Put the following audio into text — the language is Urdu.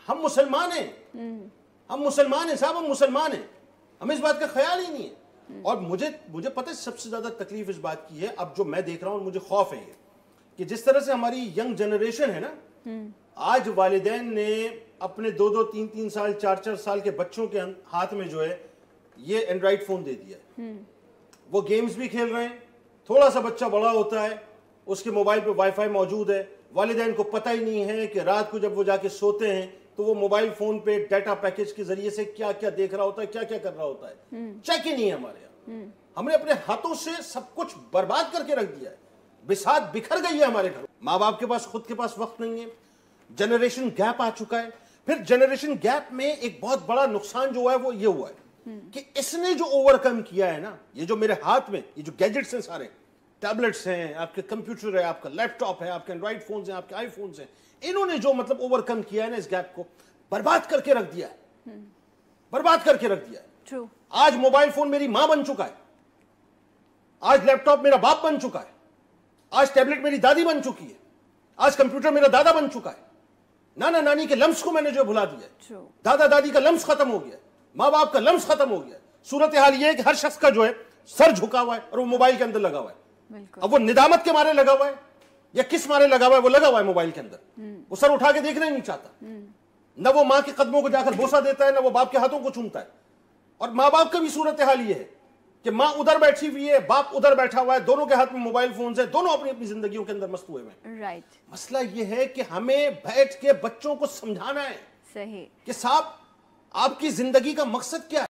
ہم مسلمان ہیں، ہم مسلمان ہیں صاحب، ہم مسلمان ہیں، ہمیں اس بات کا خیال ہی نہیں ہے۔ اور مجھے پتہ ہے سب سے زیادہ تکلیف اس بات کی ہے، اب جو میں دیکھ رہا ہوں مجھے خوف ہے یہ کہ جس طرح سے ہماری ینگ جنریشن ہے نا، آج والدین نے اپنے 2-2 3-3 سال 4-4 سال کے بچوں کے ہاتھ میں جو ہے یہ اینڈرائڈ فون دے دیا ہے، وہ گیمز بھی کھیل رہے ہیں، تھوڑا سا بچہ بڑا ہوتا ہے اس کے موبائل پہ وائی فائی موجود ہے، والدین کو پتہ ہی نہیں ہے کہ رات کو جب وہ جا کے سوتے ہیں تو وہ موبائل فون پہ ڈیٹا پیکج کے ذریعے سے کیا کیا دیکھ رہا ہوتا ہے، کیا کیا کر رہا ہوتا ہے، چیک ہی نہیں ہے ہمارے یہاں۔ ہم نے اپنے ہاتھوں سے سب کچھ برباد کر کے رکھ دیا ہے، بساط بکھر گئی ہے ہمارے گھر، ماں باپ کے پاس خود کے پاس وقت نہیں ہے، جنریشن گیپ آ چکا ہے۔ پھر جنریشن گیپ میں ایک بہت بڑا نقصان جو ہوا ہے وہ یہ ہوا ہے کہ اس نے جو اوور کم کیا ہے نا، یہ جو میرے ہاتھ میں یہ جو گیجٹس ہیں، سارے ٹیبلٹس ہیں، آپ کے کمپیوٹر ہے، آپ کا لیپ ٹاپ ہے، آپ کے اینڈرائڈ فونز ہیں، آپ کے آئی فونز ہیں، انہوں نے جو مطلب اوور کم کیا ہے نا، اس گیپ کو برباد کر کے رکھ دیا ہے، برباد کر کے رکھ دیا ہے۔ آج موبائل فون میری ماں بن چکا ہے، آج لیپ ٹاپ میرا باپ بن چکا ہے، آج ٹیبلٹ میری دادی بن چکی ہے، آج کمپیوٹر میرا دادا بن چکا ہے، نانا نانی کے لمس کو میں نے جو بھلا دیا ہے، دادا دادی کا لمس ختم ہو گیا ہے، ماں باپ کا لمس ختم ہو گیا ہے۔ صورتحال یہ ہے کہ ہر شخص کا جو ہے سر جھکا ہوا ہے اور وہ موبائل کے اندر لگا ہوا ہے۔ اب وہ ندامت کے مارے لگا ہوا ہے یا کس مارے لگا ہوا ہے، وہ لگا ہوا ہے موبائل کے اندر، وہ سر اٹھا کے دیکھنا ہی نہیں چاہتا، نہ وہ ماں کے قدموں کو جا کر بوسہ دیتا ہے، نہ وہ باپ کے ہاتھوں کو چومتا ہے۔ اور ماں باپ کا بھی صورتحال یہ ہے کہ ماں ادھر بیٹھی ہوئی ہے، باپ ادھر بیٹھا ہوا ہے، دونوں کے ہاتھ میں موبائل فونز ہیں، دونوں اپنی اپنی زندگیوں کے اندر مست ہوئے ہیں۔ مسئلہ یہ ہے کہ ہمیں بیٹھ کے بچوں کو سمجھانا ہے کہ صاحب آپ کی زندگی کا مقصد کیا ہے۔